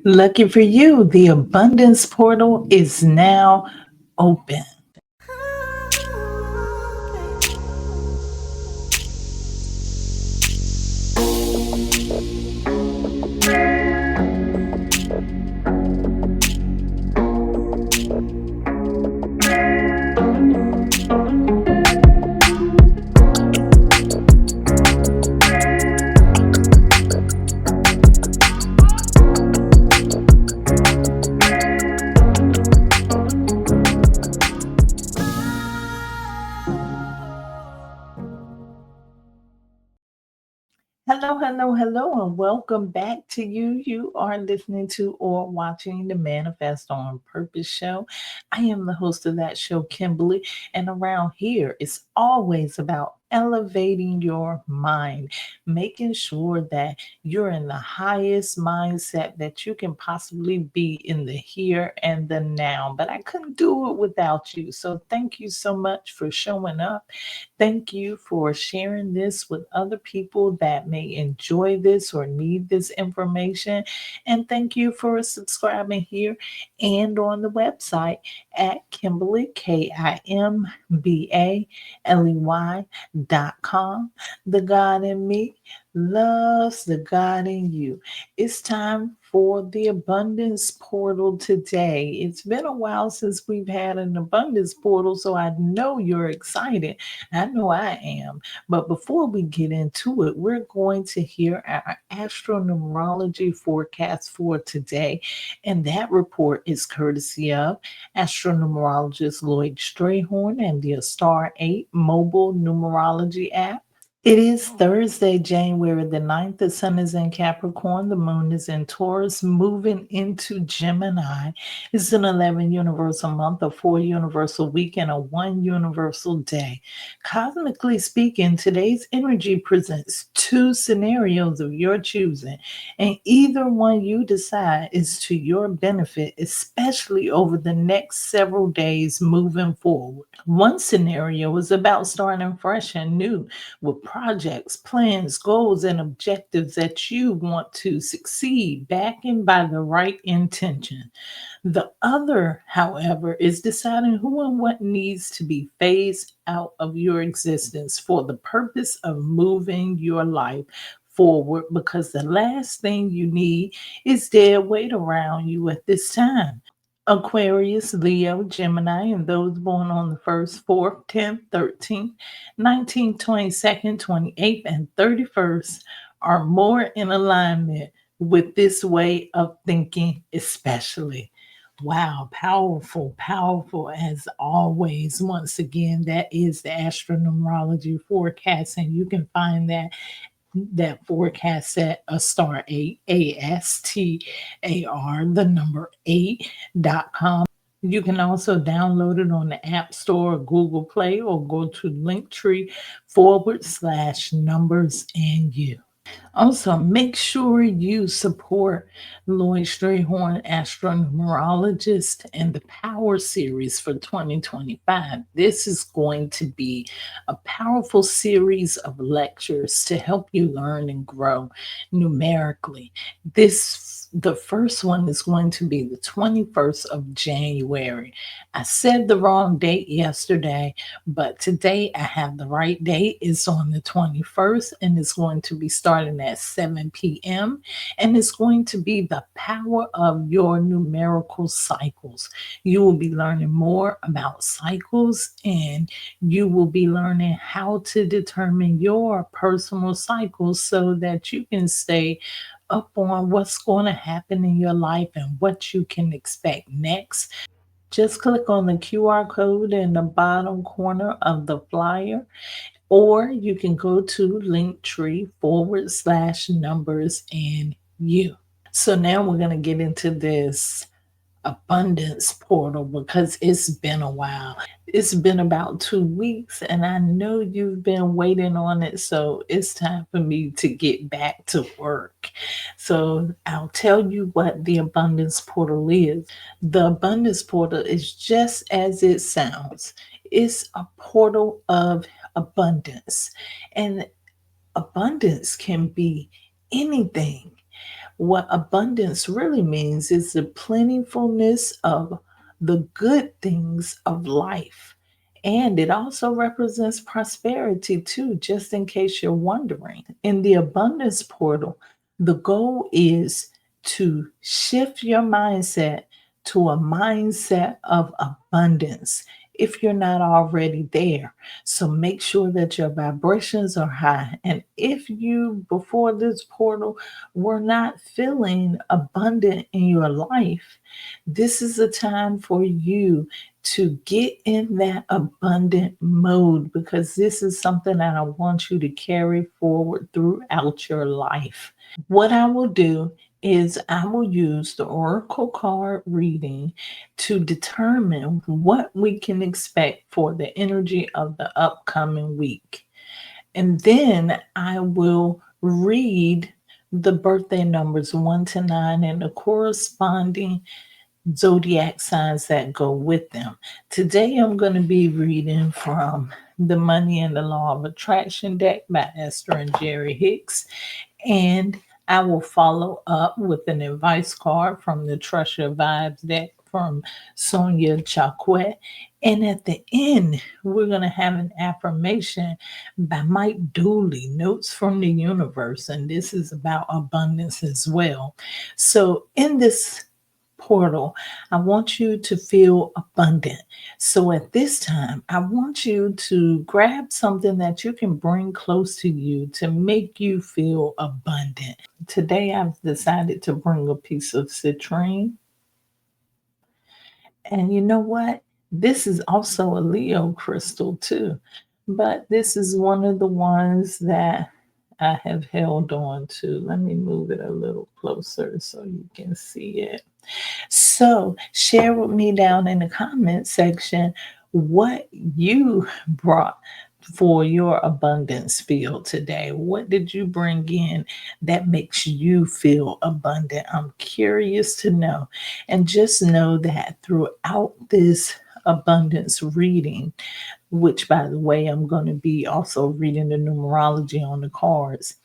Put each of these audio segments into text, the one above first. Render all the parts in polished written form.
Lucky for you, the abundance portal is now open. Hello, and welcome back to you. You are listening to or watching the Manifest on Purpose show. I am the host of that show, Kimberly, and around here it's always about elevating your mind, making sure that you're in the highest mindset that you can possibly be in the here and the now. But I couldn't do it without you. So thank you so much for showing up. Thank you for sharing this with other people that may enjoy this or need this information. And thank you for subscribing here and on the website at Kimberly, KIMBALEY.com. The God in me loves the God in you. It's time for the abundance portal today. It's been a while since we've had an abundance portal, so I know you're excited. I know I am. But before we get into it, we're going to hear our Astro-Numerology Forecast for today. And that report is courtesy of astronumerologist Lloyd Strayhorn and the Star 8 mobile numerology app. It is Thursday, January the 9th. The sun is in Capricorn. The moon is in Taurus, moving into Gemini. It's an 11 universal month, a 4 universal week, and a 1 universal day. Cosmically speaking, today's energy presents two scenarios of your choosing, and either one you decide is to your benefit, especially over the next several days moving forward. One scenario is about starting fresh and new with projects, plans, goals, and objectives that you want to succeed, backing by the right intention. The other, however, is deciding who and what needs to be phased out of your existence for the purpose of moving your life forward, because the last thing you need is dead weight around you at this time. Aquarius, Leo, Gemini, and those born on the 1st, 4th, 10th, 13th, 19th, 22nd, 28th, and 31st are more in alignment with this way of thinking, especially. Wow, powerful, powerful as always. Once again, that is the Astro-Numerology Forecast, and you can find that forecast at a star 8, ASTAR, the number 8.com. You can also download it on the App Store or Google Play, or go to linktr.ee/numbers and you. Also, make sure you support Lloyd Strayhorn, astronumerologist, and the Power Series for 2025. This is going to be a powerful series of lectures to help you learn and grow numerically. The first one is going to be the 21st of January. I said the wrong date yesterday, but today I have the right date. It's on the 21st, and it's going to be starting at 7 p.m. And it's going to be the power of your numerical cycles. You will be learning more about cycles, and you will be learning how to determine your personal cycles so that you can stay up on what's going to happen in your life and what you can expect next. Just click on the QR code in the bottom corner of the flyer, or you can go to linktree/numbers and you. So now we're going to get into this abundance portal because it's been a while. It's been about 2 weeks, and I know you've been waiting on it. So it's time for me to get back to work. So I'll tell you what the abundance portal is. The abundance portal is just as it sounds. It's a portal of abundance, and abundance can be anything. What abundance really means is the plentifulness of the good things of life. And it also represents prosperity too, just in case you're wondering. In the abundance portal, the goal is to shift your mindset to a mindset of abundance if you're not already there. So make sure that your vibrations are high. And if you, before this portal, were not feeling abundant in your life, this is a time for you to get in that abundant mode, because this is something that I want you to carry forward throughout your life. What I will do is I will use the oracle card reading to determine what we can expect for the energy of the upcoming week. And then I will read the birthday numbers 1 to 9 and the corresponding zodiac signs that go with them. Today I'm going to be reading from The Money and the Law of Attraction deck by Esther and Jerry Hicks. And I will follow up with an advice card from the Trust Your Vibes deck from Sonia Chaquet. And at the end, we're going to have an affirmation by Mike Dooley, Notes from the Universe. And this is about abundance as well. So in this portal, I want you to feel abundant. So at this time, I want you to grab something that you can bring close to you to make you feel abundant. Today, I've decided to bring a piece of citrine. And you know what? This is also a Leo crystal too. But this is one of the ones that I have held on to. Let me move it a little closer so you can see it. So share with me down in the comment section what you brought for your abundance field today. What did you bring in that makes you feel abundant? I'm curious to know. And just know that throughout this abundance reading, which by the way, I'm going to be also reading the numerology on the cards,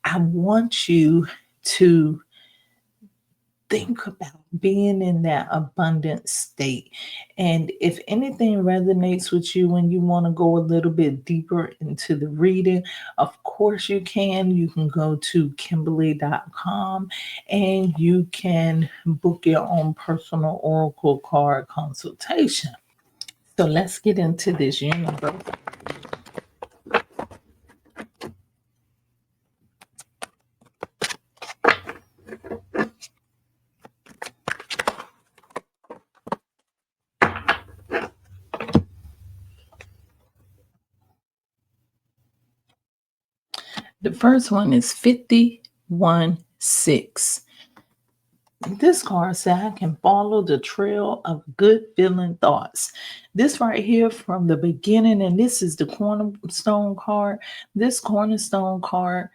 I want you to think about being in that abundant state. And if anything resonates with you and you want to go a little bit deeper into the reading, of course you can. You can go to Kimbaley.com and you can book your own personal oracle card consultation. So let's get into this universe. The first one is 51-6. This card said, I can follow the trail of good feeling thoughts. This right here from the beginning, and this is the cornerstone card. This cornerstone card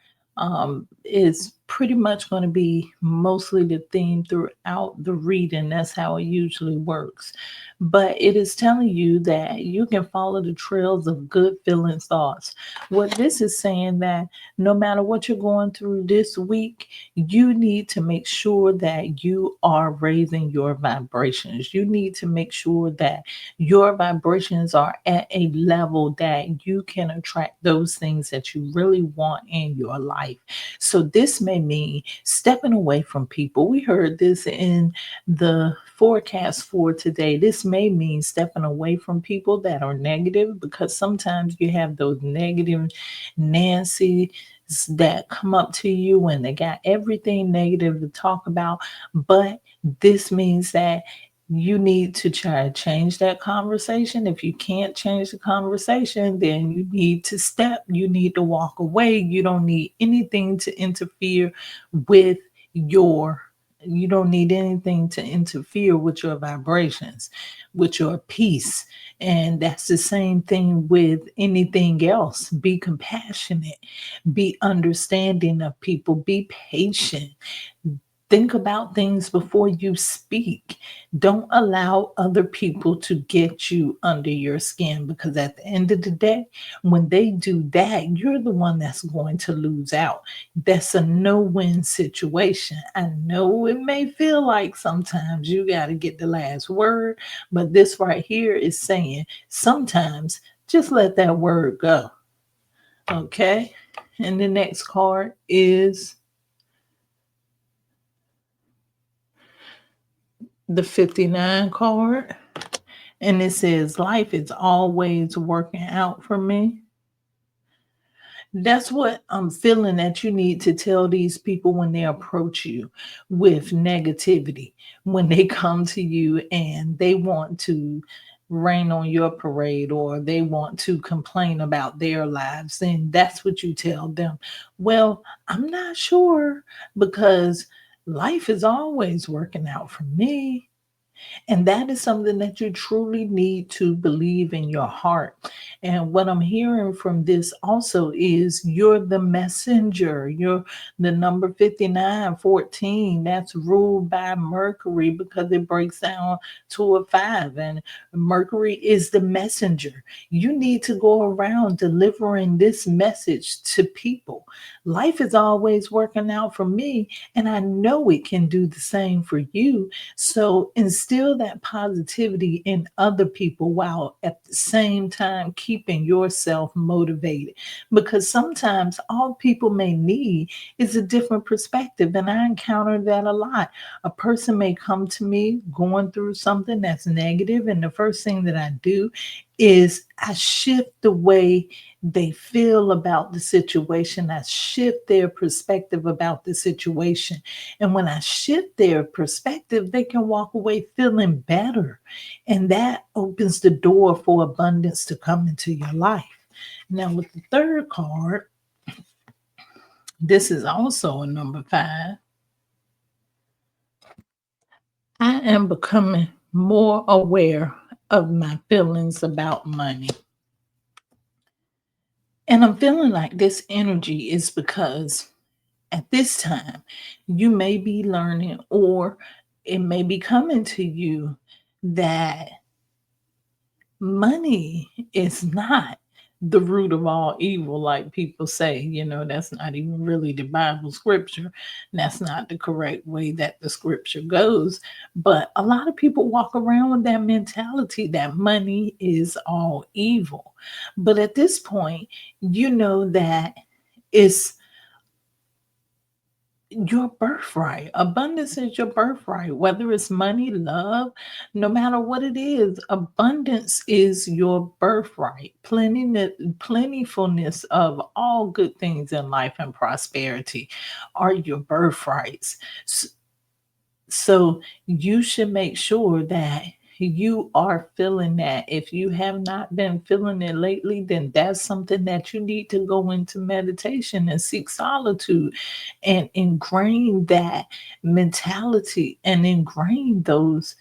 is pretty much going to be mostly the theme throughout the reading. That's how it usually works. But it is telling you that you can follow the trails of good feeling thoughts. What this is saying that no matter what you're going through this week, you need to make sure that you are raising your vibrations. You need to make sure that your vibrations are at a level that you can attract those things that you really want in your life. So this may mean stepping away from people. We heard this in the forecast for today. This may mean stepping away from people that are negative, because sometimes you have those negative Nancy that come up to you and they got everything negative to talk about. But this means that you need to try to change that conversation. If you can't change the conversation, then you need to walk away. You don't need anything to interfere with your you don't need anything to interfere with your vibrations, with your peace. And that's the same thing with anything else. Be compassionate, be understanding of people, be patient. Think about things before you speak. Don't allow other people to get you under your skin, because at the end of the day, when they do that, you're the one that's going to lose out. That's a no win situation. I know it may feel like sometimes you got to get the last word, but this right here is saying sometimes just let that word go. Okay. And the next card is the 59 card, and it says, life is always working out for me. That's what I'm feeling that you need to tell these people when they approach you with negativity, when they come to you and they want to rain on your parade or they want to complain about their lives. And that's what you tell them. Well, I'm not sure, because life is always working out for me. And that is something that you truly need to believe in your heart. And what I'm hearing from this also is you're the messenger. You're the number 5914. That's ruled by Mercury because it breaks down to a 5. And Mercury is the messenger. You need to go around delivering this message to people. Life is always working out for me, and I know it can do the same for you. So instill that positivity in other people while at the same time keeping yourself motivated. Because sometimes all people may need is a different perspective. And I encounter that a lot. A person may come to me going through something that's negative, and the first thing that I do is I shift the way they feel about the situation. I shift their perspective about the situation. And when I shift their perspective, they can walk away feeling better. And that opens the door for abundance to come into your life. Now, with the third card, this is also a number 5. I am becoming more aware of my feelings about money. And I'm feeling like this energy is because at this time, you may be learning, or it may be coming to you, that money is not the root of all evil, like people say. That's not even really the Bible scripture. That's not the correct way that the scripture goes. But a lot of people walk around with that mentality that money is all evil. But at this point, you know that it's your birthright. Abundance is your birthright, whether it's money, love, no matter what it is. Abundance is your birthright. Plentifulness of all good things in life and prosperity are your birthrights. So you should make sure that you are feeling that. If you have not been feeling it lately, then that's something that you need to go into meditation and seek solitude and ingrain that mentality and ingrain those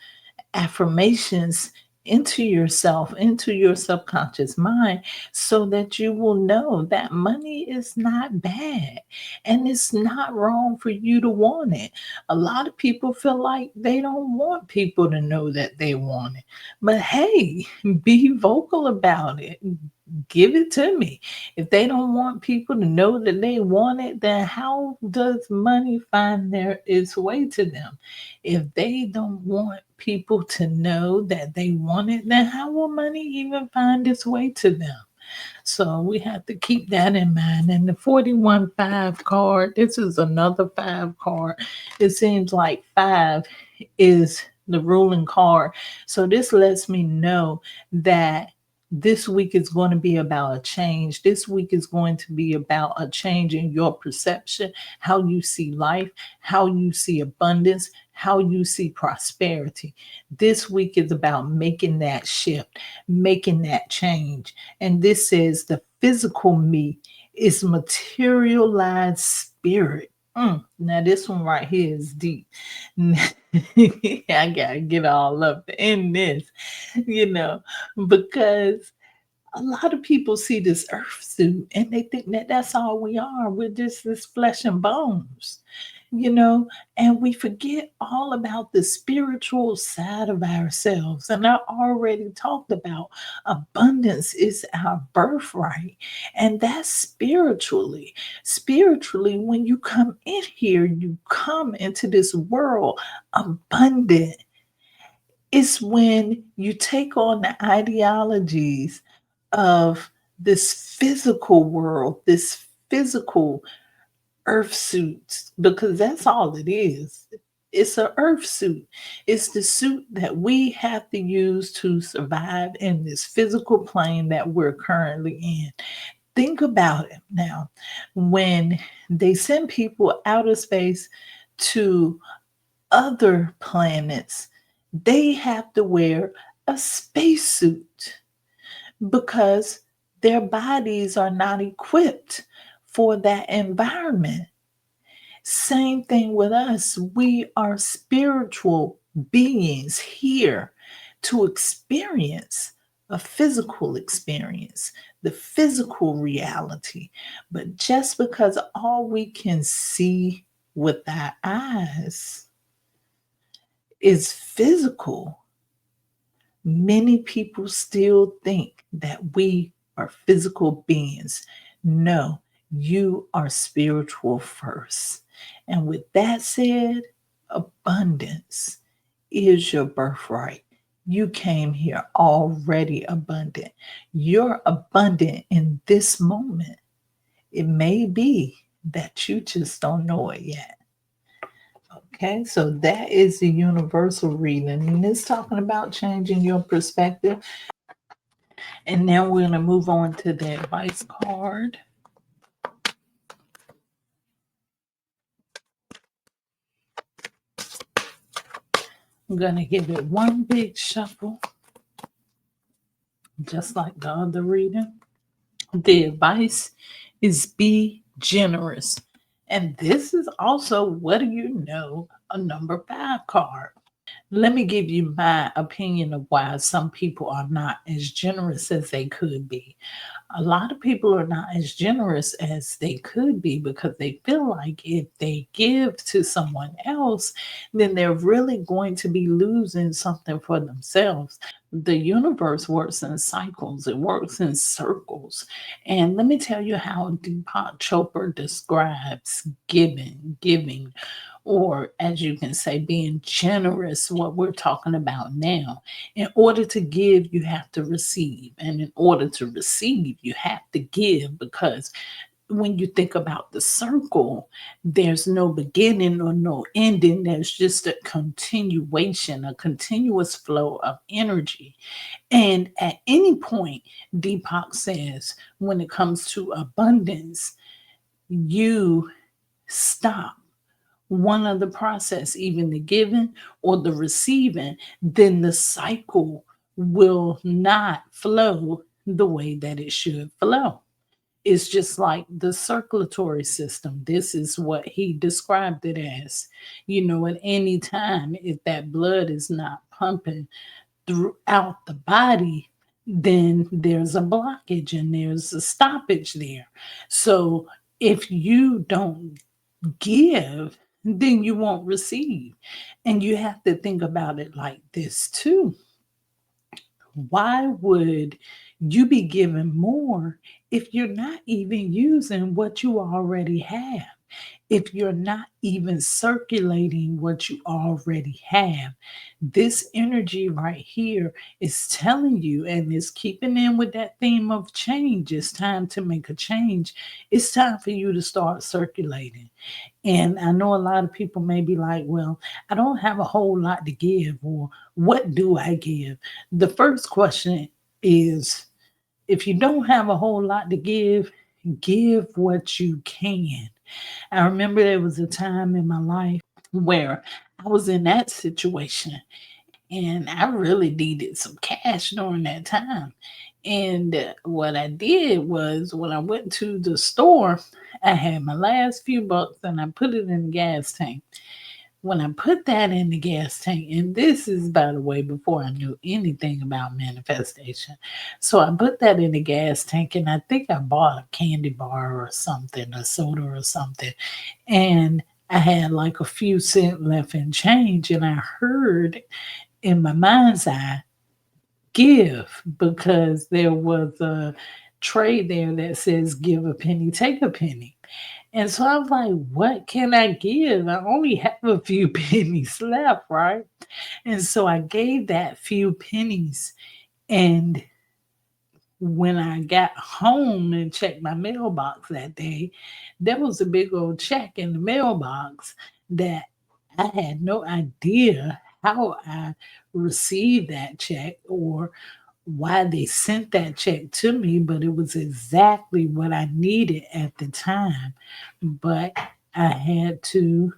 affirmations into yourself, into your subconscious mind, so that you will know that money is not bad and it's not wrong for you to want it. A lot of people feel like they don't want people to know that they want it. But hey, be vocal about it. Give it to me. If they don't want people to know that they want it, then how does money find its way to them? If they don't want people to know that they want it, then how will money even find its way to them? So we have to keep that in mind. And the 41-5 card, this is another 5 card. It seems like 5 is the ruling card. So this lets me know that this week is going to be about a change. This week is going to be about a change in your perception, how you see life, how you see abundance, how you see prosperity. This week is about making that shift, making that change. And this says the physical me is materialized spirit. Now this one right here is deep. I gotta get all up in this, you know, because a lot of people see this earth suit and they think that that's all we are. We're just this flesh and bones. you know, and we forget all about the spiritual side of ourselves. And I already talked about abundance is our birthright, and that's spiritually. Spiritually, when you come in here, you come into this world abundant. It's when you take on the ideologies of this physical world, this physical earth suits, because that's all it is. It's an earth suit. It's the suit that we have to use to survive in this physical plane that we're currently in. Think about it now. When they send people outer space to other planets, they have to wear a spacesuit because their bodies are not equipped for that environment. Same thing with us. We are spiritual beings here to experience a physical experience, the physical reality. But just because all we can see with our eyes is physical, many people still think that we are physical beings. No, you are spiritual first. And with that said, abundance is your birthright. You came here already abundant. You're abundant in this moment. It may be that you just don't know it yet. Okay, so that is the universal reading, and it's talking about changing your perspective. And now we're going to move on to the advice card. I'm going to give it one big shuffle, just like the other reading. The advice is be generous. And this is also, what do you know, a number 5 card. Let me give you my opinion of why some people are not as generous as they could be. A lot of people are not as generous as they could be because they feel like if they give to someone else, then they're really going to be losing something for themselves. The universe works in cycles, it works in circles. And let me tell you how Deepak Chopra describes giving, or as you can say, being generous, what we're talking about now. In order to give, you have to receive. And in order to receive, you have to give, because when you think about the circle, there's no beginning or no ending. There's just a continuation, a continuous flow of energy. And at any point, Deepak says, when it comes to abundance, you stop one of the process, even the giving or the receiving, then the cycle will not flow the way that it should flow. It's just like the circulatory system. This is what he described it as. At any time, if that blood is not pumping throughout the body, then there's a blockage and there's a stoppage there. So if you don't give, then you won't receive. And you have to think about it like this too. Why would you be given more if you're not even using what you already have? If you're not even circulating what you already have? This energy right here is telling you, and is keeping in with that theme of change. It's time to make a change. It's time for you to start circulating. And I know a lot of people may be like, well, I don't have a whole lot to give, or what do I give? The first question is, if you don't have a whole lot to give what you can. I remember there was a time in my life where I was in that situation and I really needed some cash during that time. And what I did was, when I went to the store, I had my last few bucks and I put it in the gas tank. When I put that in the gas tank, and this is, by the way, before I knew anything about manifestation. So I put that in the gas tank, and I think I bought a candy bar or something, a soda or something. And I had like a few cents left in change, and I heard in my mind's eye, give, because there was a tray there that says give a penny, take a penny. And so I was like, what can I give? I only have a few pennies left, right? And so I gave that few pennies. And when I got home and checked my mailbox that day, there was a big old check in the mailbox that I had no idea how I received that check or why they sent that check to me, but it was exactly what I needed at the time. But I had to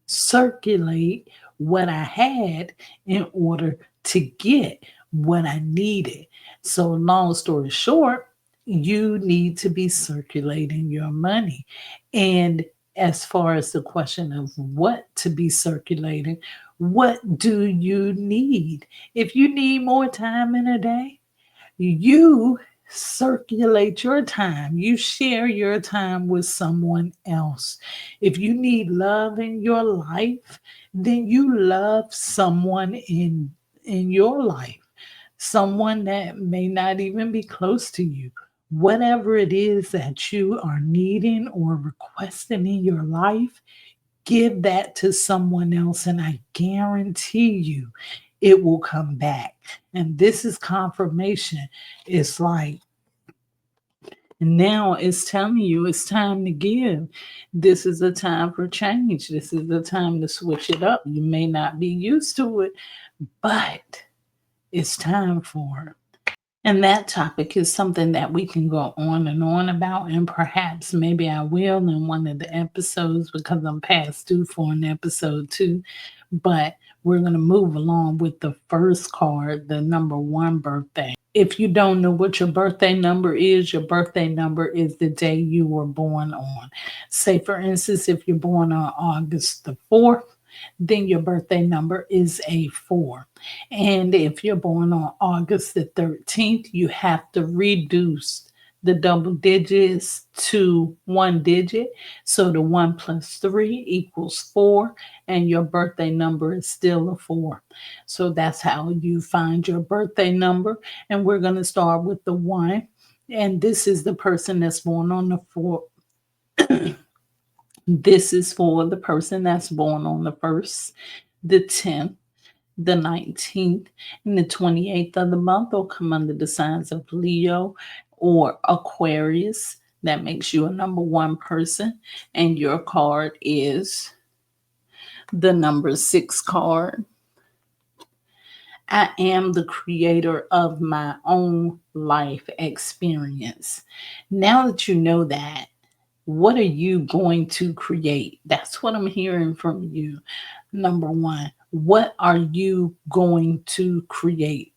circulate what I had in order to get what I needed. So, long story short, you need to be circulating your money. And as far as the question of what to be circulating, what do you need? If you need more time in a day, you circulate your time. You share your time with someone else. If you need love in your life, then you love someone in your life. Someone that may not even be close to you. Whatever it is that you are needing or requesting in your life, give that to someone else, and I guarantee you it will come back. And this is confirmation. It's like now it's telling you it's time to give. This is a time for change. This is the time to switch it up. You may not be used to it, but it's time for it. And that topic is something that we can go on and on about, and perhaps maybe I will in one of the episodes because I'm past due for an episode too. But we're going to move along with the first card, the number 1 birthday. If you don't know what your birthday number is, your birthday number is the day you were born on. Say, for instance, if you're born on August the 4th, then your birthday number is a 4. And if you're born on August the 13th, you have to reduce the double digits to 1 digit. So the 1 plus 3 equals 4, and your birthday number is still a 4. So that's how you find your birthday number. And we're going to start with the 1. And this is the person that's born on the 4th. This is for the person that's born on the 1st, the 10th, the 19th, and the 28th of the month will come under the signs of Leo or Aquarius. That makes you a number 1 person. And your card is the number 6 card. I am the creator of my own life experience. Now that you know that, what are you going to create? That's what I'm hearing from you. Number 1, what are you going to create?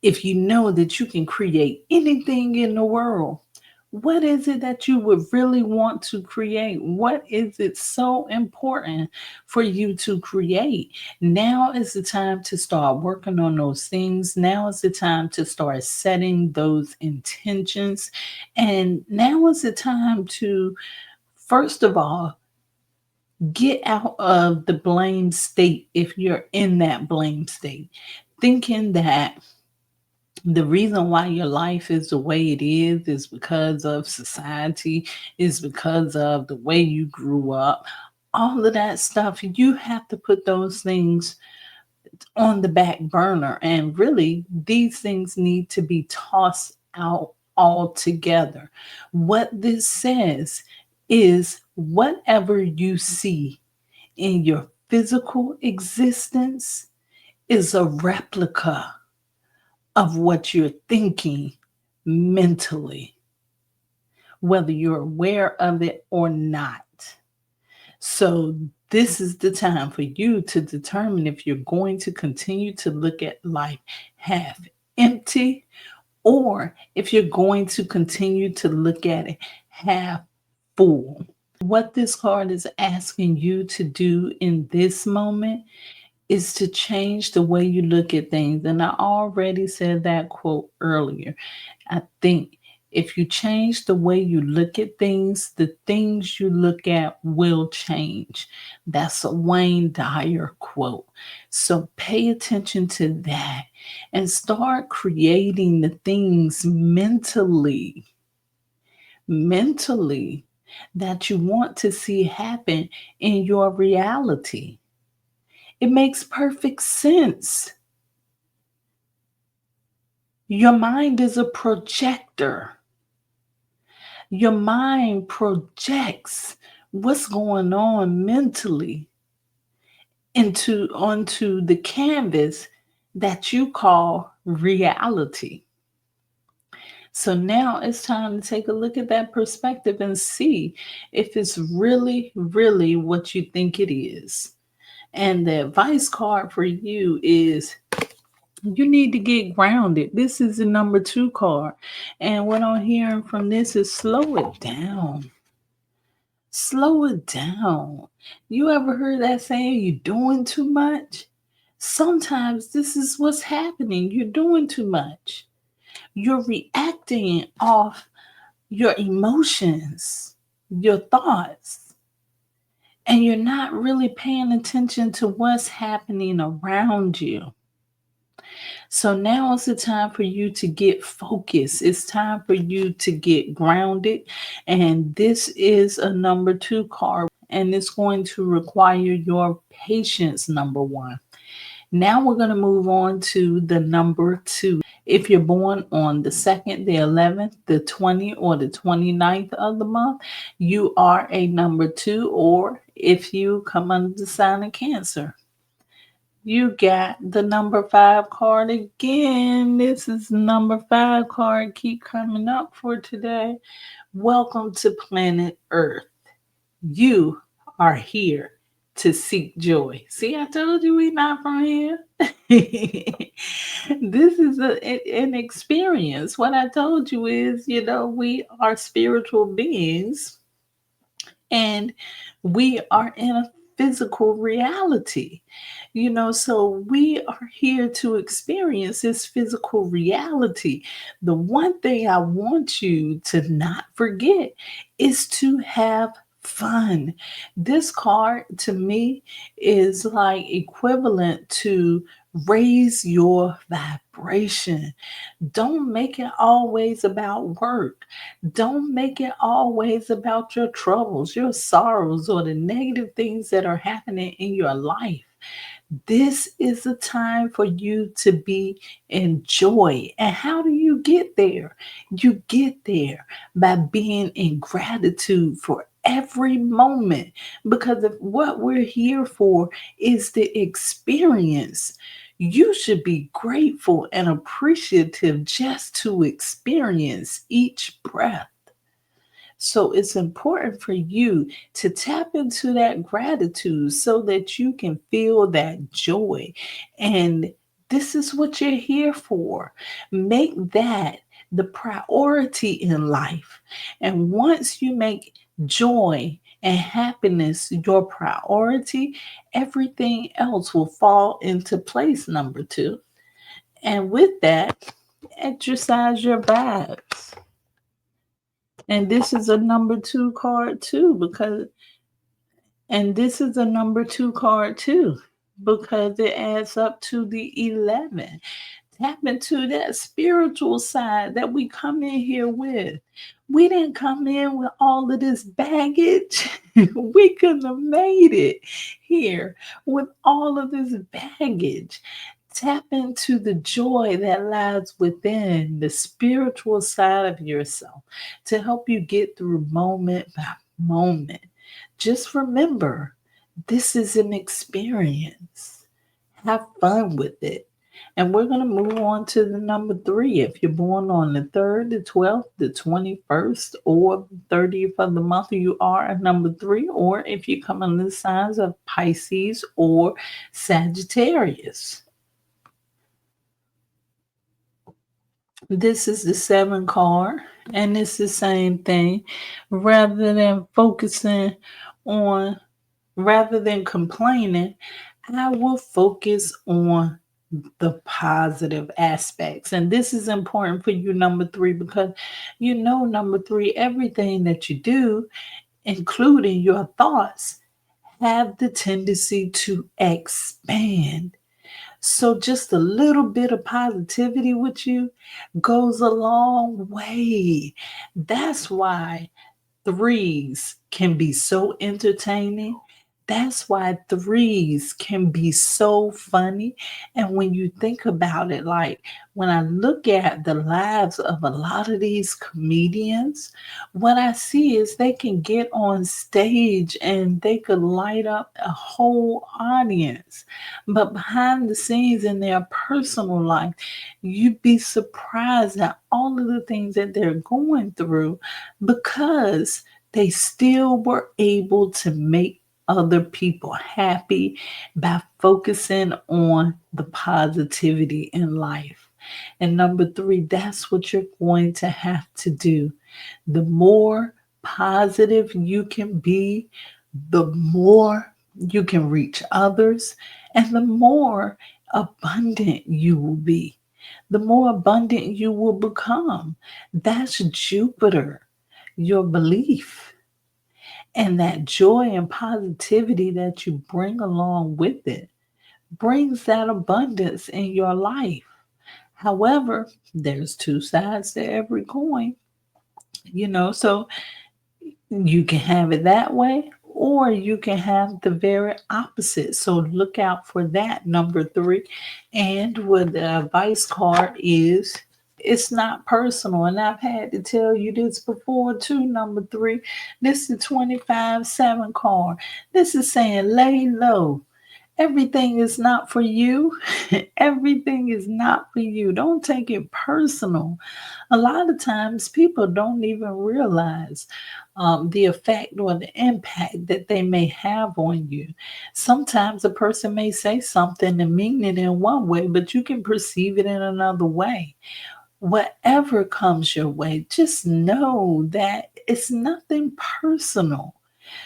If you know that you can create anything in the world, what is it that you would really want to create? What is it so important for you to create? Now is the time to start working on those things. Now is the time to start setting those intentions. And now is the time to, first of all, get out of the blame state if you're in that blame state, thinking that the reason why your life is the way it is because of society, is because of the way you grew up. All of that stuff, you have to put those things on the back burner. And really, these things need to be tossed out altogether. What this says is whatever you see in your physical existence is a replica of what you're thinking mentally, whether you're aware of it or not. So, this is the time for you to determine if you're going to continue to look at life half empty or if you're going to continue to look at it half full. What this card is asking you to do in this moment is to change the way you look at things. And I already said that quote earlier. I think If you change the way you look at things, the things you look at will change. That's a Wayne Dyer quote. So pay attention to that and start creating the things mentally that you want to see happen in your reality. It makes perfect sense. Your mind is a projector. Your mind projects what's going on mentally into onto the canvas that you call reality. So now it's time to take a look at that perspective and see if it's really, really what you think it is. And the advice card for you is you need to get grounded. This is the number 2 card. And what I'm hearing from this is slow it down. Slow it down. You ever heard that saying, you're doing too much? Sometimes this is what's happening. You're doing too much. You're reacting off your emotions, your thoughts, and you're not really paying attention to what's happening around you. So now is the time for you to get focused. It's time for you to get grounded. And this is a number 2 card, and it's going to require your patience, number 1. Now we're going to move on to the number 2. If you're born on the 2nd, the 11th, the 20th, or the 29th of the month, you are a number 2, or if you come under the sign of Cancer, you got the number 5 card again. This is number 5 card. Keep coming up for today. Welcome to planet Earth. You are here to seek joy. See, I told you we not from here. This is an experience. What I told you is, we are spiritual beings and we are in a physical reality. So we are here to experience this physical reality. The one thing I want you to not forget is to have fun. This card to me is like equivalent to raise your vibration. Don't make it always about work. Don't make it always about your troubles, your sorrows, or the negative things that are happening in your life. This is a time for you to be in joy. And how do you get there? You get there by being in gratitude for every moment, because if what we're here for is the experience, you should be grateful and appreciative just to experience each breath. So it's important for you to tap into that gratitude so that you can feel that joy. And this is what you're here for. Make that the priority in life. And once you make joy and happiness your priority, everything else will fall into place, number 2. And with that, exercise your vibes. And this is a number 2 card too, this is a number 2 card too, because it adds up to the 11. Tap into that spiritual side that we come in here with. We didn't come in with all of this baggage. We couldn't have made it here with all of this baggage. Tap into the joy that lies within the spiritual side of yourself to help you get through moment by moment. Just remember, this is an experience. Have fun with it. And we're going to move on to the number 3. If you're born on the 3rd, the 12th, the 21st, or the 30th of the month, you are a number 3. Or if you come under the signs of Pisces or Sagittarius. This is the 7 card, and it's the same thing. Rather than rather than complaining, I will focus on the positive aspects. And this is important for you, number three, because number three, everything that you do, including your thoughts, have the tendency to expand. So just a little bit of positivity with you goes a long way. That's why threes can be so entertaining. That's why threes can be so funny. And when you think about it, like when I look at the lives of a lot of these comedians, what I see is they can get on stage and they could light up a whole audience. But behind the scenes in their personal life, you'd be surprised at all of the things that they're going through because they still were able to make other people happy by focusing on the positivity in life. And number three, that's what you're going to have to do. The more positive you can be, the more you can reach others, and the more abundant you will be. The more abundant you will become. That's Jupiter, your belief, and that joy and positivity that you bring along with it brings that abundance in your life. However, there's two sides to every coin, so you can have it that way, or you can have the very opposite. So look out for that, number three. And what the advice card is, it's not personal. And I've had to tell you this before too, number three. This is 25-7 card. This is saying lay low. Everything is not for you. Everything is not for you. Don't take it personal. A lot of times people don't even realize the effect or the impact that they may have on you. Sometimes a person may say something and mean it in one way, but you can perceive it in another way. Whatever comes your way, just know that it's nothing personal.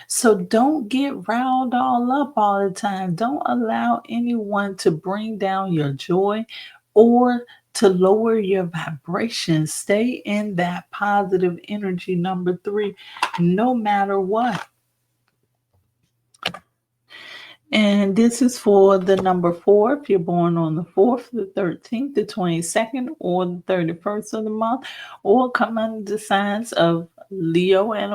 So don't get riled all up all the time. Don't allow anyone to bring down your joy or to lower your vibration. Stay in that positive energy, number three, no matter what. And this is for the number four. If you're born on the 4th, the 13th, the 22nd, or the 31st of the month, or come under the signs of Leo and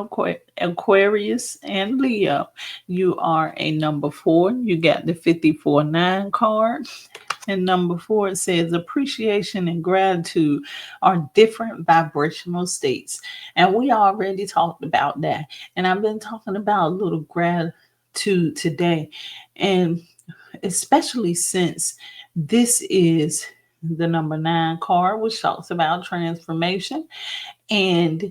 Aquarius and Leo, you are a number four. You got the 54-9 card. And number four, it says appreciation and gratitude are different vibrational states. And we already talked about that. And I've been talking about a little gratitude today. And especially since this is the number 9 card, which talks about transformation. And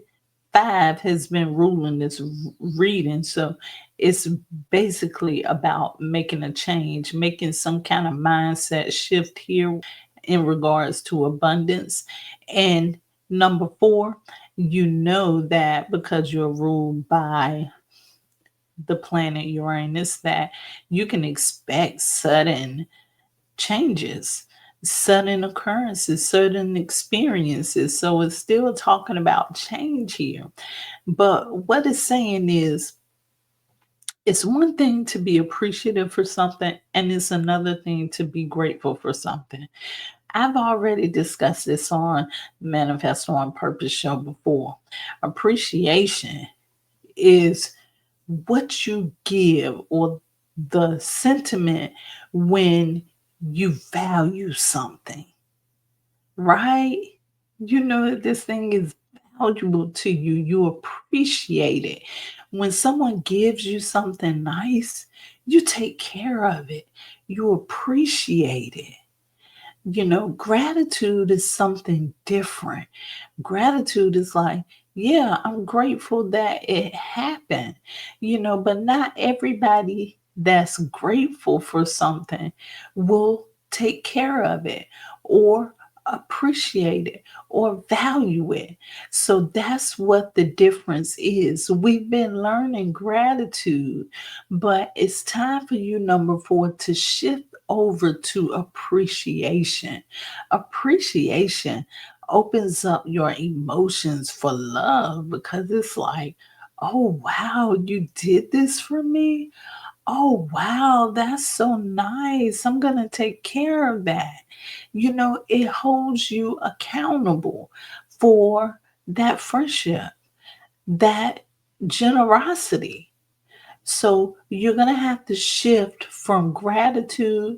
5 has been ruling this reading. So it's basically about making a change, making some kind of mindset shift here in regards to abundance. And number 4, you know that because you're ruled by the planet Uranus, that you can expect sudden changes, sudden occurrences, sudden experiences. So it's still talking about change here. But what it's saying is, it's one thing to be appreciative for something, and it's another thing to be grateful for something. I've already discussed this on Manifesto on Purpose show before. Appreciation is what you give, or the sentiment when you value something, right? You know that this thing is valuable to you. You appreciate it. When someone gives you something nice, you take care of it. You appreciate it. Gratitude is something different. Gratitude is like, yeah, I'm grateful that it happened, but not everybody that's grateful for something will take care of it or appreciate it or value it. So that's what the difference is. We've been learning gratitude, but it's time for you, number 4, to shift over to appreciation. Appreciation opens up your emotions for love because it's like, oh, wow, you did this for me. Oh, wow, that's so nice. I'm going to take care of that. It holds you accountable for that friendship, that generosity. So you're going to have to shift from gratitude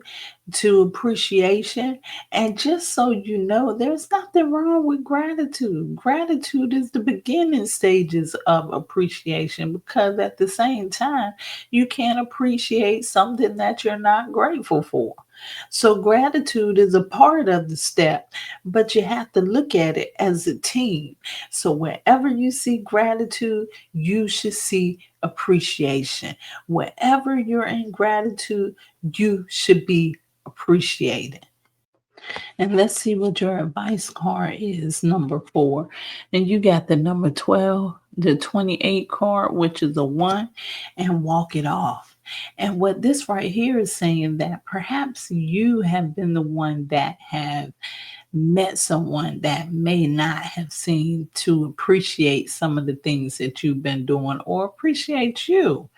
to appreciation. And just so you know, there's nothing wrong with gratitude. Gratitude is the beginning stages of appreciation because at the same time, you can't appreciate something that you're not grateful for. So gratitude is a part of the step, but you have to look at it as a team. So wherever you see gratitude, you should see appreciation. Wherever you're in gratitude, you should be appreciated. And let's see what your advice card is, number 4. And you got the number 12, the 28 card, which is a 1, and walk it off. And what this right here is saying that perhaps you have been the one that have met someone that may not have seemed to appreciate some of the things that you've been doing or appreciate you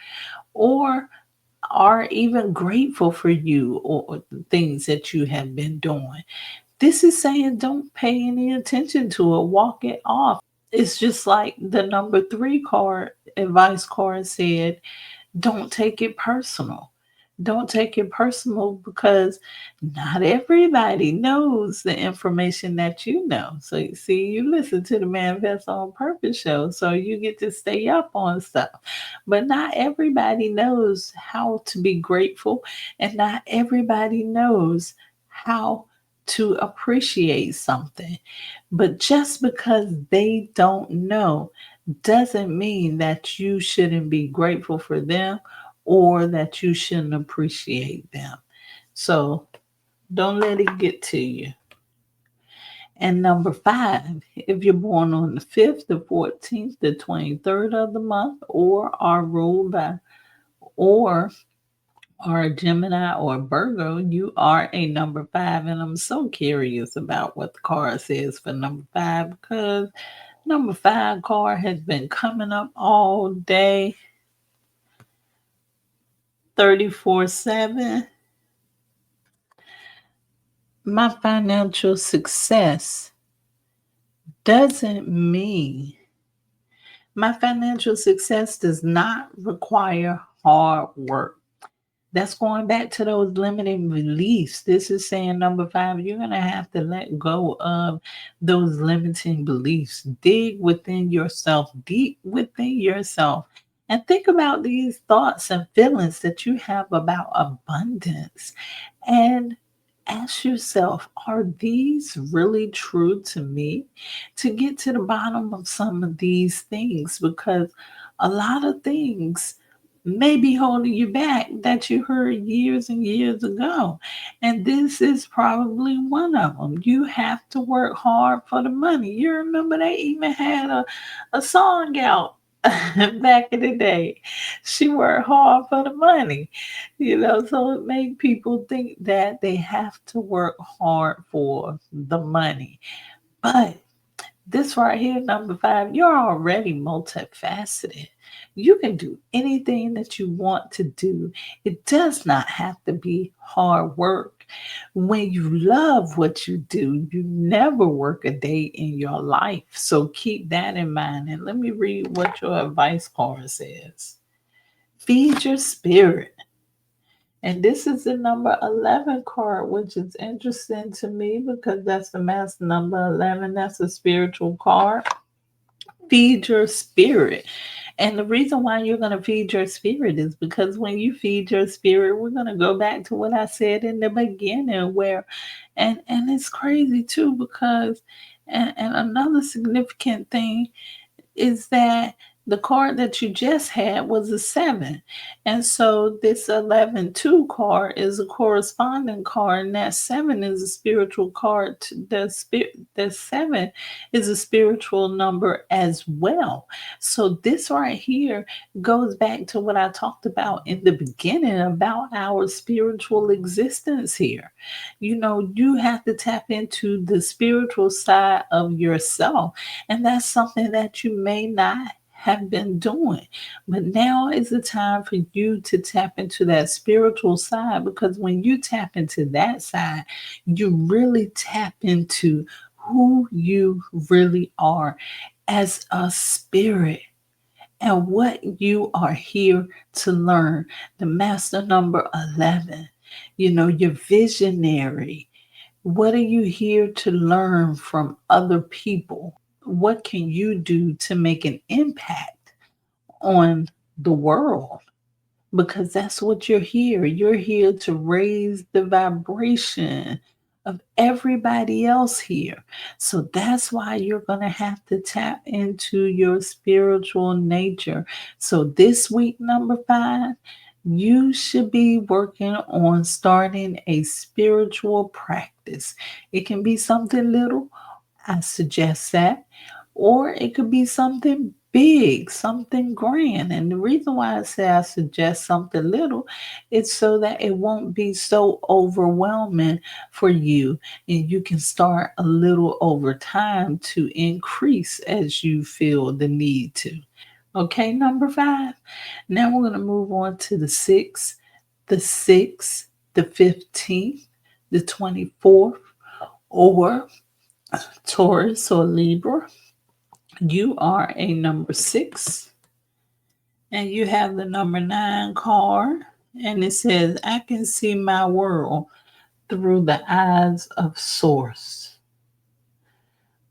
or are even grateful for you or the things that you have been doing. This is saying don't pay any attention to it, walk it off. It's just like the number 3 card, advice card said, don't take it personal. Don't take it personal because not everybody knows the information that you know. So you see, you listen to the Manifest on Purpose show, so you get to stay up on stuff. But not everybody knows how to be grateful, and not everybody knows how to appreciate something. But just because they don't know doesn't mean that you shouldn't be grateful for them or that you shouldn't appreciate them. So don't let it get to you. And number 5, if you're born on the 5th, the 14th, the 23rd of the month, or are ruled by, or are a Gemini or Virgo, you are a number 5. And I'm so curious about what the card says for number 5 because number 5 card has been coming up all day, 34/7. My financial success doesn't mean my financial success does not require hard work. That's going back to those limiting beliefs. This is saying number 5, you're going to have to let go of those limiting beliefs. Dig within yourself, deep within yourself, and think about these thoughts and feelings that you have about abundance. And ask yourself, are these really true to me? To get to the bottom of some of these things, because a lot of things may be holding you back that you heard years and years ago. And this is probably one of them. You have to work hard for the money. You remember they even had a song out back in the day. She worked hard for the money. So it made people think that they have to work hard for the money. But this right here, number 5, you're already multifaceted. You can do anything that you want to do. It does not have to be hard work. When you love what you do, you never work a day in your life. So keep that in mind. And let me read what your advice card says. Feed your spirit. And this is the number 11 card, which is interesting to me because that's the master number 11. That's a spiritual card. Feed your spirit. And the reason why you're going to feed your spirit is because when you feed your spirit, we're going to go back to what I said in the beginning where, and it's crazy too, because, and another significant thing is that The card that you just had was a 7. And so this 11-2 card is a corresponding card, and that 7 is a spiritual card. The 7 is a spiritual number as well. So this right here goes back to what I talked about in the beginning about our spiritual existence here. You have to tap into the spiritual side of yourself, and that's something that you may not have been doing. But now is the time for you to tap into that spiritual side, because when you tap into that side, you really tap into who you really are as a spirit and what you are here to learn. The master number 11, you're visionary. What are you here to learn from other people? What can you do to make an impact on the world? Because that's what you're here. You're here to raise the vibration of everybody else here. So that's why you're going to have to tap into your spiritual nature. So this week, number 5, you should be working on starting a spiritual practice. It can be something little. I suggest that. Or it could be something big, something grand. And the reason why I say I suggest something little is so that it won't be so overwhelming for you. And you can start a little over time to increase as you feel the need to. Okay, number 5. Now we're going to move on to the 6th, the 15th, the 24th, or Taurus or Libra. You are a number 6, and you have the number 9 card, and it says, I can see my world through the eyes of Source.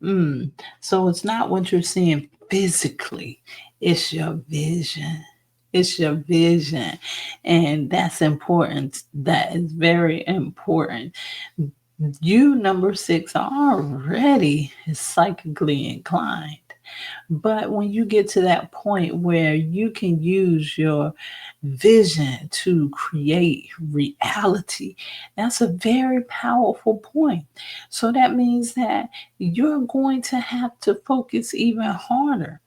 So it's not what you're seeing physically, it's your vision. It's your vision. And that's important. That is very important. You, number 6, are already psychically inclined. But when you get to that point where you can use your vision to create reality, that's a very powerful point. So that means that you're going to have to focus even harder.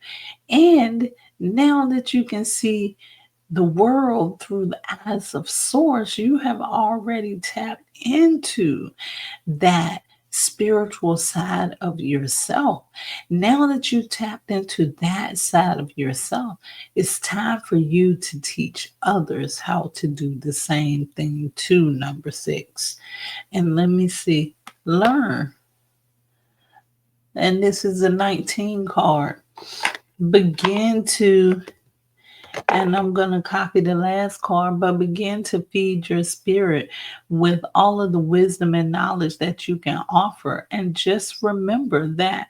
And now that you can see the world through the eyes of Source, you have already tapped into that spiritual side of yourself. Now that you tapped into that side of yourself, it's time for you to teach others how to do the same thing too, number 6. And let me see, learn. And this is a 19 card. Begin to, and I'm going to copy the last card, but begin to feed your spirit with all of the wisdom and knowledge that you can offer. And just remember that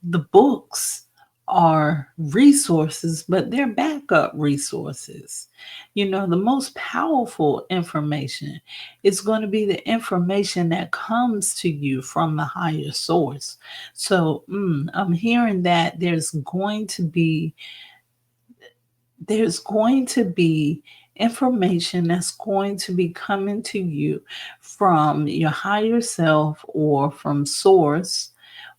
the books are resources, but they're backup resources. The most powerful information is going to be the information that comes to you from the higher source. So I'm hearing that there's going to be information that's going to be coming to you from your higher self or from Source,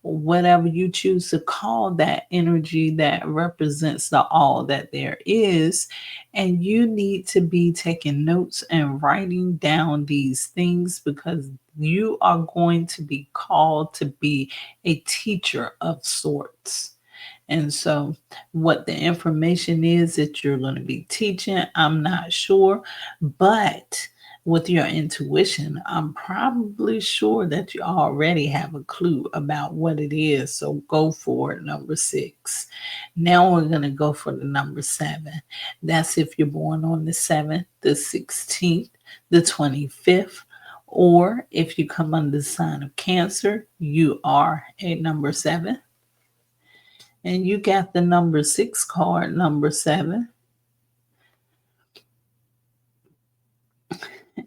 whatever you choose to call that energy that represents the all that there is. And you need to be taking notes and writing down these things, because you are going to be called to be a teacher of sorts. And so, what the information is that you're going to be teaching, I'm not sure. But with your intuition, I'm probably sure that you already have a clue about what it is. So, go for it, number 6. Now, we're going to go for the number 7. That's if you're born on the 7th, the 16th, the 25th. Or if you come under the sign of Cancer, you are a number 7. And you got the number 6 card, number 7.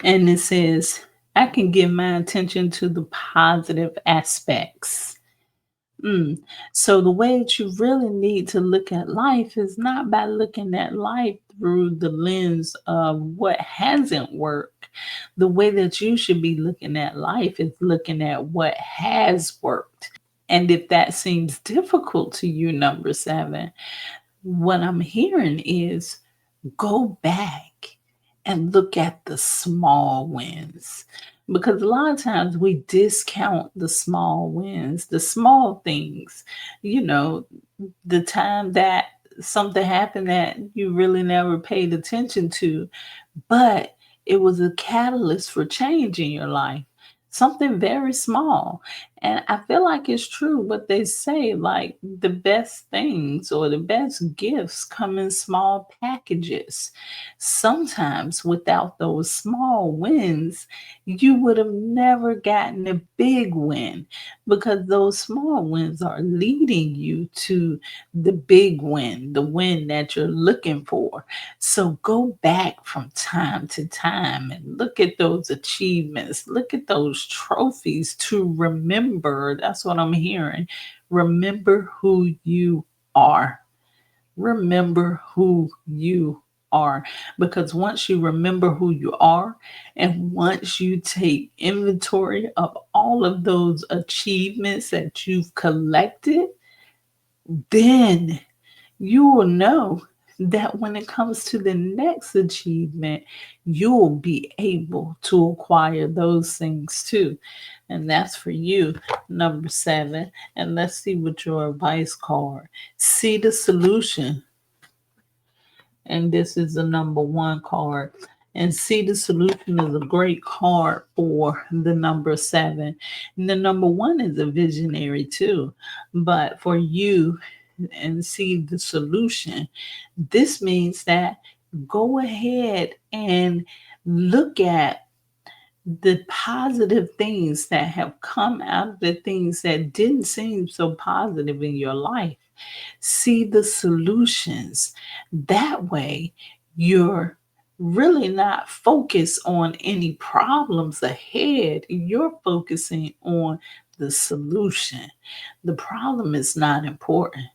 And it says, I can give my attention to the positive aspects. So the way that you really need to look at life is not by looking at life through the lens of what hasn't worked. The way that you should be looking at life is looking at what has worked. And if that seems difficult to you, number 7, what I'm hearing is go back and look at the small wins. Because a lot of times we discount the small wins, the small things, you know, the time that something happened that you really never paid attention to, but it was a catalyst for change in your life. Something very small. And I feel like it's true what they say, like the best things or the best gifts come in small packages. Sometimes without those small wins, you would have never gotten a big win because those small wins are leading you to the big win, the win that you're looking for. So go back from time to time and look at those achievements, look at those trophies to remember. That's what I'm hearing. Remember who you are. Remember who you are. Because once you remember who you are, and once you take inventory of all of those achievements that you've collected, then you will know that when it comes to the next achievement, you'll be able to acquire those things too. And that's for you, number 7. And let's see what your advice card. See the solution. And this is the number 1 card. And see the solution is a great card for the number 7. And the number 1 is a visionary too. But for you, and see the solution, this means that go ahead and look at the positive things that have come out of the things that didn't seem so positive in your life. See the solutions. That way, you're really not focused on any problems ahead. You're focusing on the solution. The problem is not important.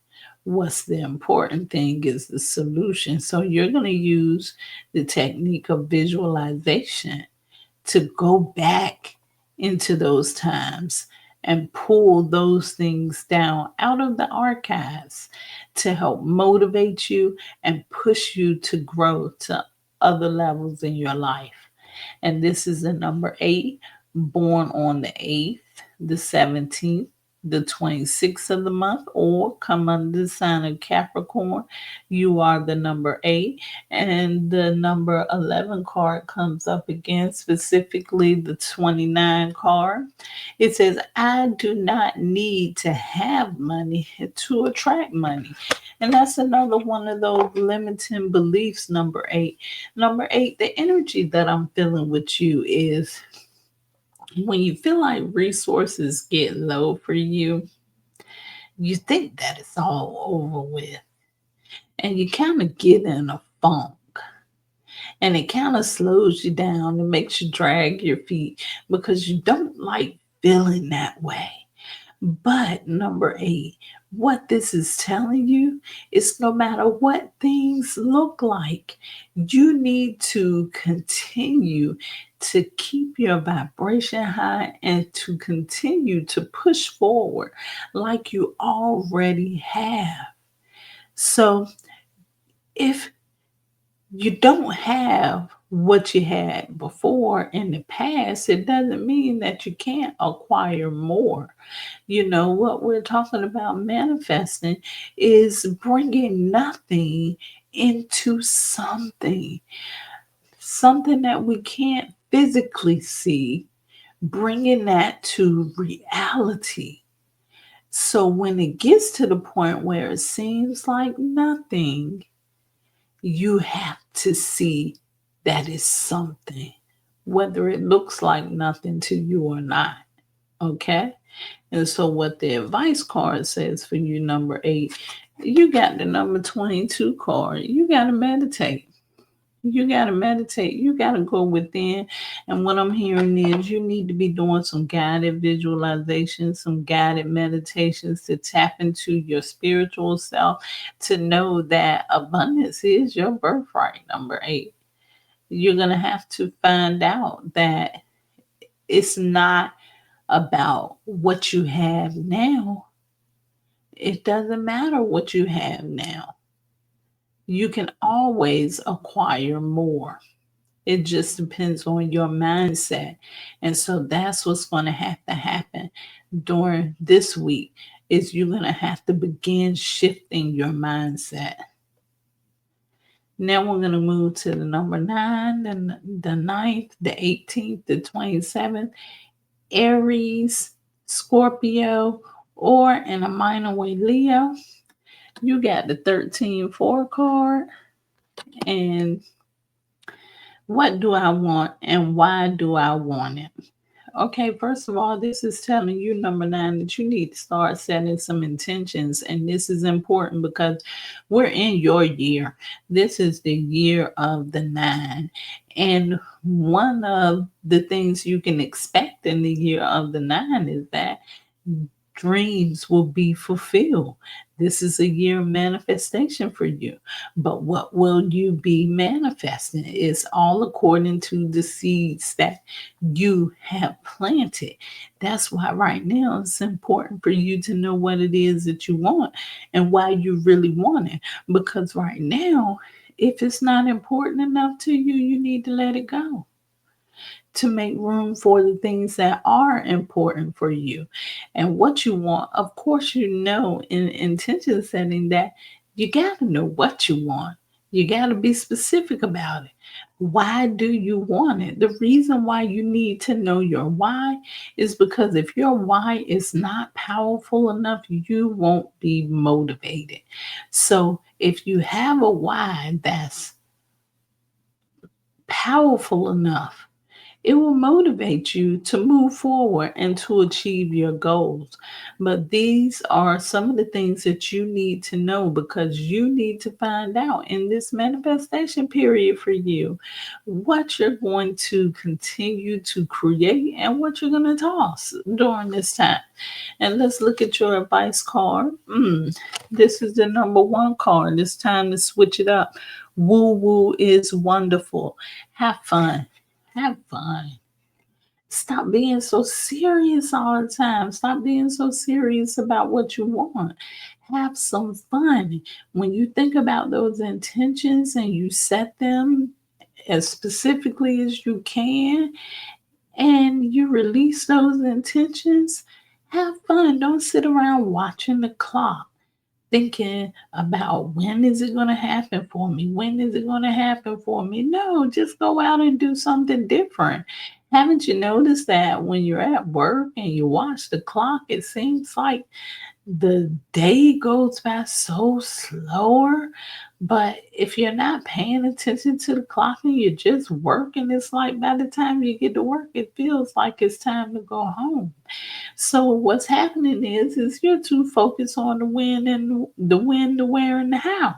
What's the important thing is the solution. So you're going to use the technique of visualization to go back into those times and pull those things down out of the archives to help motivate you and push you to grow to other levels in your life. And this is the number 8, born on the 8th, the 17th, the 26th of the month, or come under the sign of Capricorn. You are the number 8. And the number 11 card comes up again, specifically the 29 card. It says, I do not need to have money to attract money. And that's another one of those limiting beliefs, number 8. Number 8, the energy that I'm feeling with you is when you feel like resources get low for you, you think that it's all over with. And you kind of get in a funk. And it kind of slows you down and makes you drag your feet because you don't like feeling that way. But number 8, what this is telling you is no matter what things look like, you need to continue to keep your vibration high and to continue to push forward like you already have. So if you don't have what you had before in the past, it doesn't mean that you can't acquire more. You know, what we're talking about manifesting is bringing nothing into something, something that we can't physically see, bringing that to reality. So when it gets to the point where it seems like nothing, you have to see that it's something, whether it looks like nothing to you or not. Okay? And so, what the advice card says for you, number 8, you got the number 22 card. You got to meditate. You got to meditate. You got to go within. And what I'm hearing is you need to be doing some guided visualizations, some guided meditations to tap into your spiritual self, to know that abundance is your birthright. Number 8. You're going to have to find out that it's not about what you have now. It doesn't matter what you have now. You can always acquire more. It just depends on your mindset. And so that's what's going to have to happen during this week is you're going to have to begin shifting your mindset. Now we're going to move to the number 9, the 9th, the 18th, the 27th, Aries, Scorpio, or in a minor way, Leo. You got the 13-4 card. And what do I want and why do I want it? Okay, first of all, this is telling you, number 9, that you need to start setting some intentions. And this is important because we're in your year. This is the year of the 9. And one of the things you can expect in the year of the 9 is that dreams will be fulfilled. This is a year of manifestation for you. But what will you be manifesting? It's all according to the seeds that you have planted. That's why right now it's important for you to know what it is that you want and why you really want it. Because right now, if it's not important enough to you, you need to let it go to make room for the things that are important for you and what you want. Of course, you know in intention setting that you got to know what you want. You got to be specific about it. Why do you want it? The reason why you need to know your why is because if your why is not powerful enough, you won't be motivated. So if you have a why that's powerful enough, it will motivate you to move forward and to achieve your goals. But these are some of the things that you need to know because you need to find out in this manifestation period for you what you're going to continue to create and what you're going to toss during this time. And let's look at your advice card. This is the number 1 card. It's time to switch it up. Woo woo is wonderful. Have fun. Have fun. Stop being so serious all the time. Stop being so serious about what you want. Have some fun. When you think about those intentions and you set them as specifically as you can and you release those intentions, have fun. Don't sit around watching the clock thinking about when is it going to happen for me? When is it going to happen for me? No, just go out and do something different. Haven't you noticed that when you're at work and you watch the clock, it seems like the day goes by so slower? But if you're not paying attention to the clock and you're just working, it's like by the time you get to work, it feels like it's time to go home. So what's happening is you're too focused on the when and the when, the where, and the how.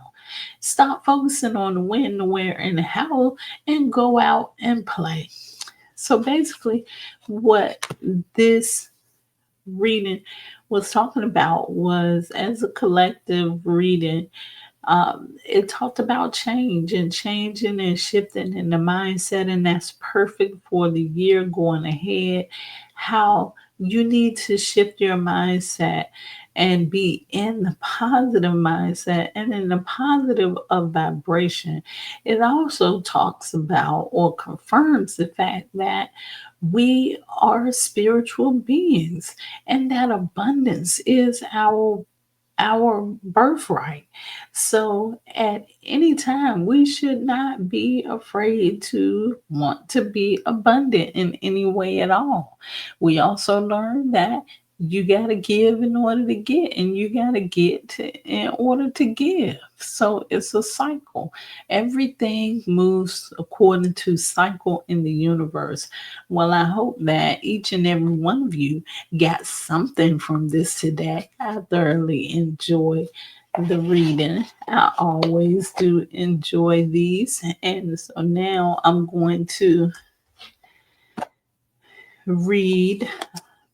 Stop focusing on the when, the where, and the how, and go out and play. So basically, what this reading was talking about was as a collective reading. It talked about change and changing and shifting in the mindset, and that's perfect for the year going ahead. How you need to shift your mindset and be in the positive mindset and in the positive of vibration. It also talks about or confirms the fact that we are spiritual beings and that abundance is our birthright. So at any time, we should not be afraid to want to be abundant in any way at all. We also learned that you got to give in order to get, and you got to get in order to give. So it's a cycle. Everything moves according to cycle in the universe. Well, I hope that each and every one of you got something from this today. I thoroughly enjoy the reading. I always do enjoy these. And so now I'm going to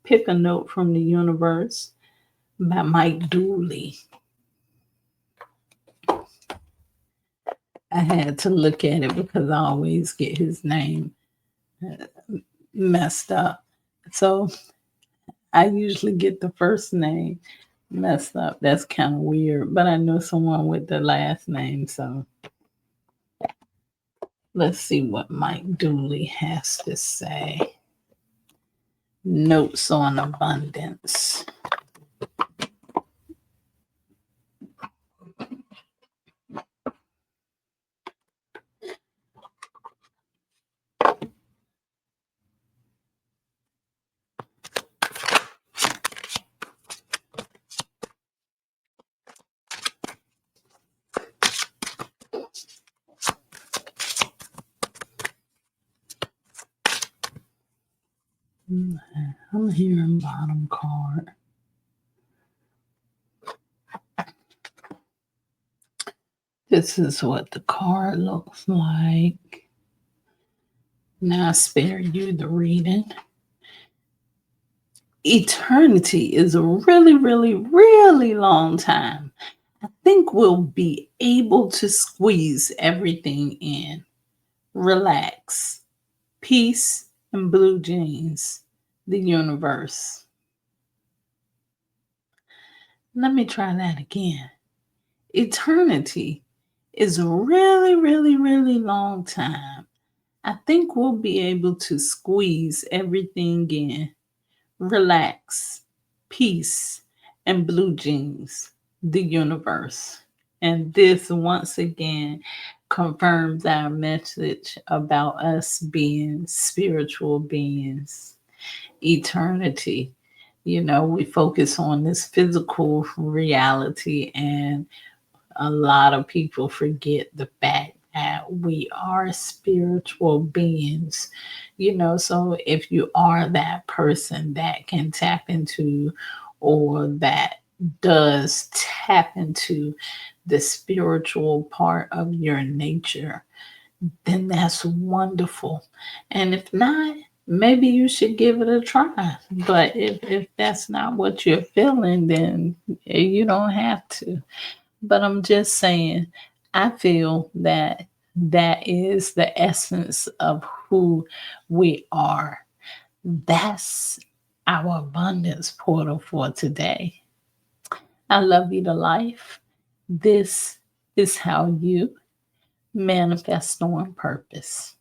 Pick a Note from the Universe by Mike Dooley. I had to look at it because I always get his name messed up. So I usually get the first name messed up. That's kind of weird, but I know someone with the last name. So let's see what Mike Dooley has to say. Notes on abundance. I'm hearing bottom card. This is what the card looks like. Now I spare you the reading. Eternity is a really, really, really long time. I think we'll be able to squeeze everything in. Relax. Peace and blue jeans. The universe. Let me try that again. Eternity is a really, really, really long time. I think we'll be able to squeeze everything in. Relax, peace, and blue jeans, the universe. And this once again confirms our message about us being spiritual beings. Eternity. You know, we focus on this physical reality, and a lot of people forget the fact that we are spiritual beings. You know, so if you are that person that can tap into, or that does tap into the spiritual part of your nature, then that's wonderful. And if not, maybe you should give it a try. But if that's not what you're feeling, then you don't have to. But I'm just saying, I feel that that is the essence of who we are. That's our abundance portal for today. I love you to life. This is how you manifest on purpose.